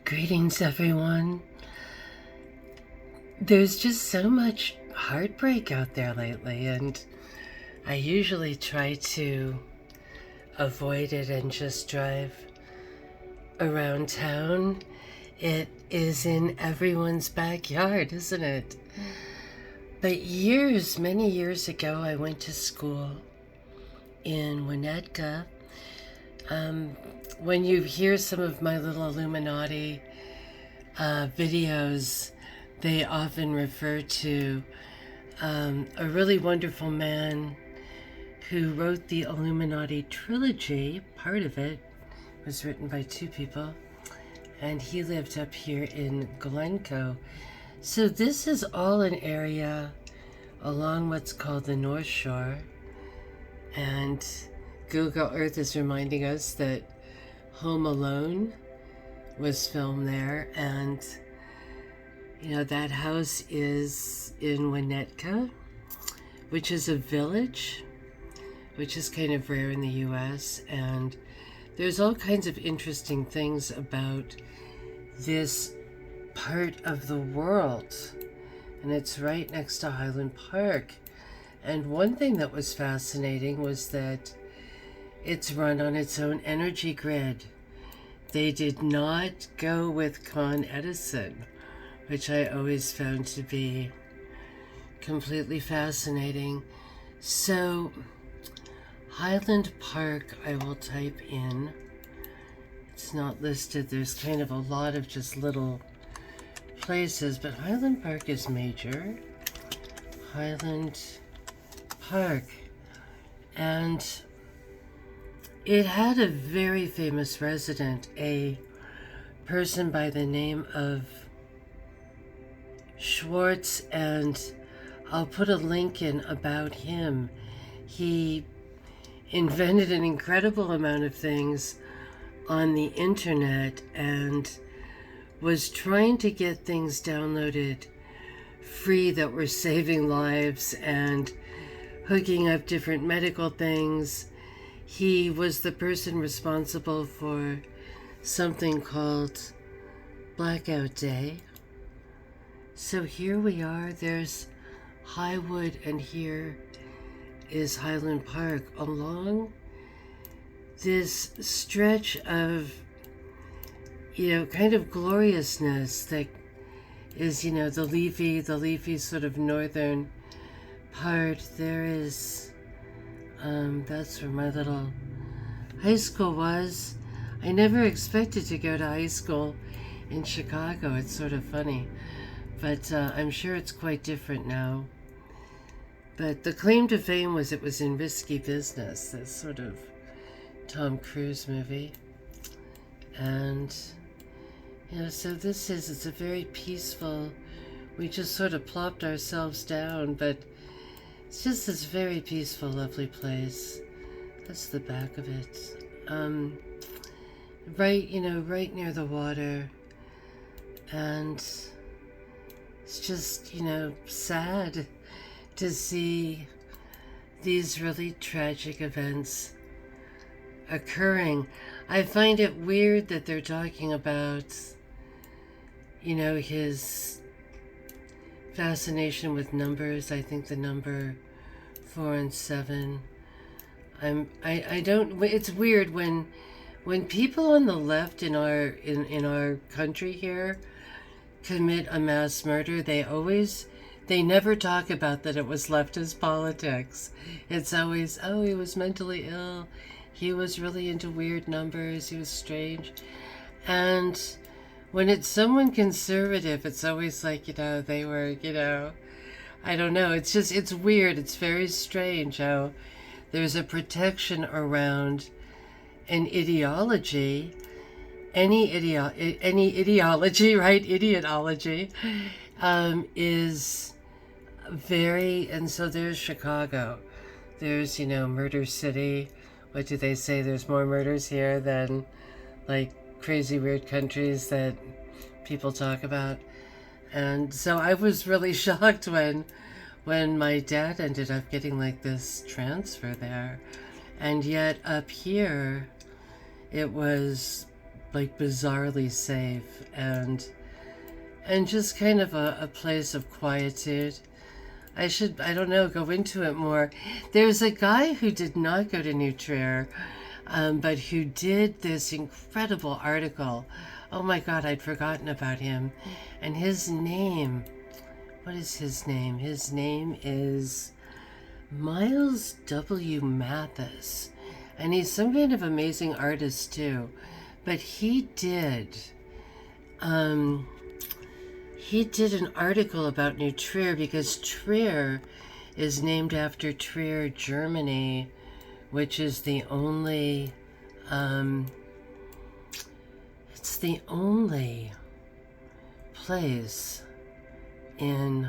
Greetings, everyone. There's just so much heartbreak out there lately, and I usually try to avoid it and just drive around town. It is in everyone's backyard, isn't it? But many years ago, I went to school in Winnetka. When you hear some of my little Illuminati videos, they often refer to a really wonderful man who wrote the Illuminati trilogy. Part of it was written by two people, and he lived up here in Glencoe. So this is all an area along what's called the North Shore, and Google Earth is reminding us that Home Alone was filmed there, and that house is in Winnetka, which is a village, which is kind of rare in the US, and there's all kinds of interesting things about this part of the world, and it's right next to Highland Park. And one thing that was fascinating was that it's run on its own energy grid. They did not go with Con Edison, which I always found to be completely fascinating. So Highland Park, I will type in. It's not listed. There's kind of a lot of just little places, but Highland Park is major. Highland Park. And it had a very famous resident, a person by the name of Schwartz, and I'll put a link in about him. He invented an incredible amount of things on the internet and was trying to get things downloaded free that were saving lives and hooking up different medical things. He was the person responsible for something called Blackout Day. So here we are, there's Highwood, and here is Highland Park along this stretch of, kind of gloriousness that is, the leafy sort of northern part. There is, that's where my little high school was. I never expected to go to high school in Chicago. It's sort of funny, but I'm sure it's quite different now. But the claim to fame was it was in Risky Business, this sort of Tom Cruise movie. And, so it's a very peaceful, we just sort of plopped ourselves down, but it's just this very peaceful, lovely place. That's the back of it. Right near the water. And it's just, sad to see these really tragic events occurring. I find it weird that they're talking about, his fascination with numbers. I think the number 4 and 7. I don't. It's weird when people on the left in our country here commit a mass murder. They never talk about that it was leftist politics. It's always, oh, he was mentally ill. He was really into weird numbers. He was strange. And when it's someone conservative, it's always like, they were, I don't know. It's weird. It's very strange how there's a protection around an ideology. Any ideology, right? Idiotology is very, and so there's Chicago. There's, Murder City. What do they say? There's more murders here than like crazy weird countries that people talk about. And so I was really shocked when my dad ended up getting like this transfer there. And yet up here it was like bizarrely safe and just kind of a place of quietude. I don't know, go into it more. There's a guy who did not go to New Trier, but who did this incredible article. Oh my God, I'd forgotten about him. And his name, what is his name? His name is Miles W. Mathis. And he's some kind of amazing artist too. But he did an article about New Trier because Trier is named after Trier, Germany, which is the only, it's the only place in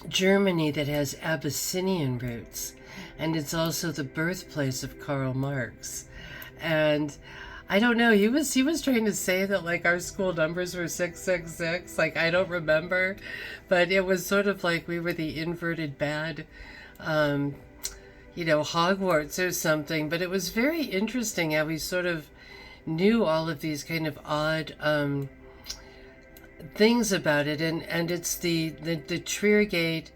Germany that has Abyssinian roots, and it's also the birthplace of Karl Marx. And I don't know, he was trying to say that like our school numbers were 666, like I don't remember, but it was sort of like we were the inverted bad Hogwarts or something. But it was very interesting how we sort of knew all of these kind of odd things about it, and it's the Trier Gate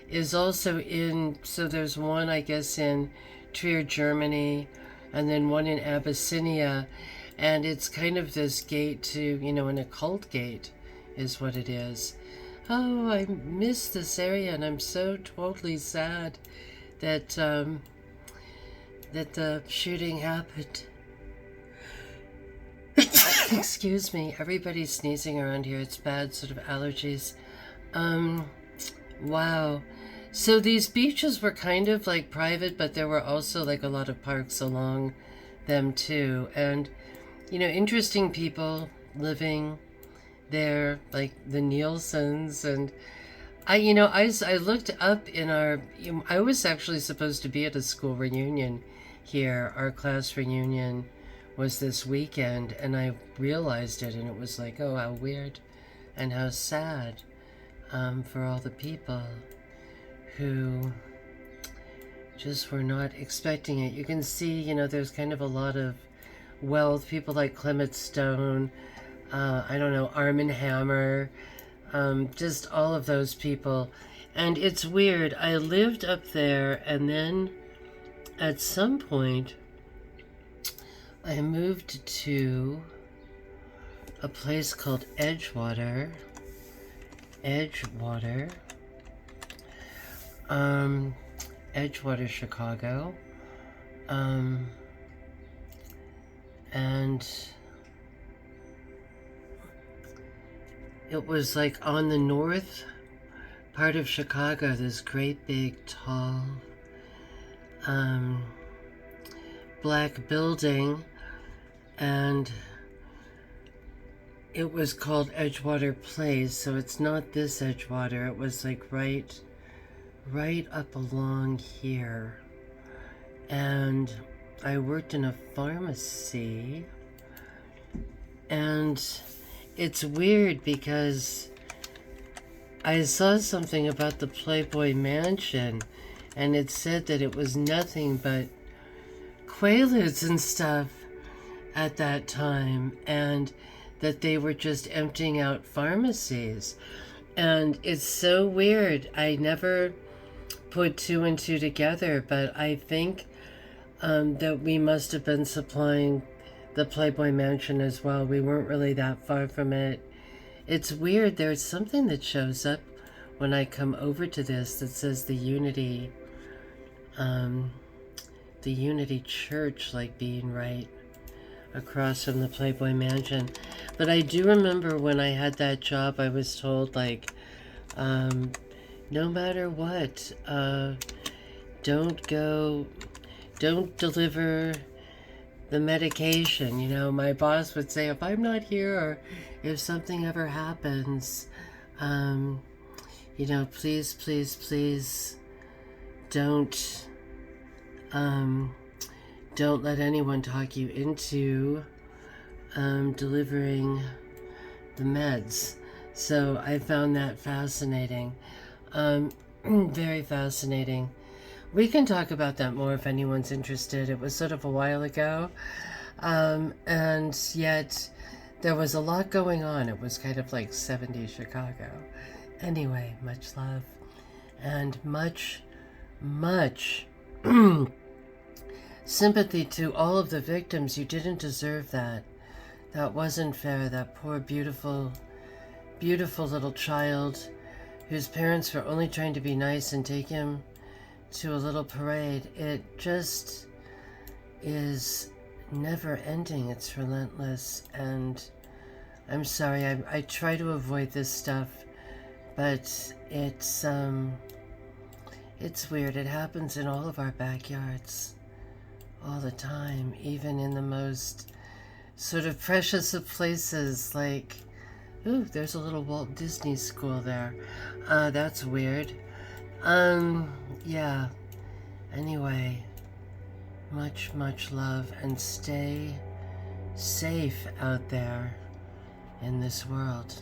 is also in, so there's one I guess in Trier, Germany, and then one in Abyssinia, and it's kind of this gate to, an occult gate is what it is. Oh, I miss this area, and I'm so totally sad that that the shooting happened. Excuse me, everybody's sneezing around here. It's bad, sort of allergies. Wow. So these beaches were kind of like private, but there were also like a lot of parks along them too. And, interesting people living there, like the Nielsen's. And I looked up in I was actually supposed to be at a school reunion here. Our class reunion was this weekend, and I realized it, and it was like, oh, how weird and how sad for all the people who just were not expecting it. You can see, there's kind of a lot of wealth, people like Clement Stone, Arm & Hammer, just all of those people. And it's weird, I lived up there, and then at some point I moved to a place called Edgewater, Chicago, and it was like on the north part of Chicago, this great big tall black building, and it was called Edgewater Place. So it's not this Edgewater, it was like right up along here. And I worked in a pharmacy, and it's weird because I saw something about the Playboy Mansion, and it said that it was nothing but Quaaludes and stuff at that time, and that they were just emptying out pharmacies. And it's so weird. I never put two and two together, but I think that we must have been supplying the Playboy Mansion as well. We weren't really that far from it. It's weird. There's something that shows up when I come over to this that says the Unity Church, like being right across from the Playboy Mansion. But I do remember when I had that job, I was told, like, no matter what, don't deliver the medication. My boss would say, if I'm not here, or if something ever happens, please don't let anyone talk you into delivering the meds. So I found that fascinating, very fascinating. We can talk about that more if anyone's interested. It was sort of a while ago. And yet there was a lot going on. It was kind of like 70s Chicago. Anyway, much love and much, much sympathy to all of the victims. You didn't deserve that. That wasn't fair. That poor, beautiful, beautiful little child whose parents were only trying to be nice and take him to a little parade. It just is never ending. It's relentless. And I'm sorry, I try to avoid this stuff, but it's weird. It happens in all of our backyards all the time, even in the most sort of precious of places, like, ooh, there's a little Walt Disney school there. That's weird. Yeah. Anyway, much, much love, and stay safe out there in this world.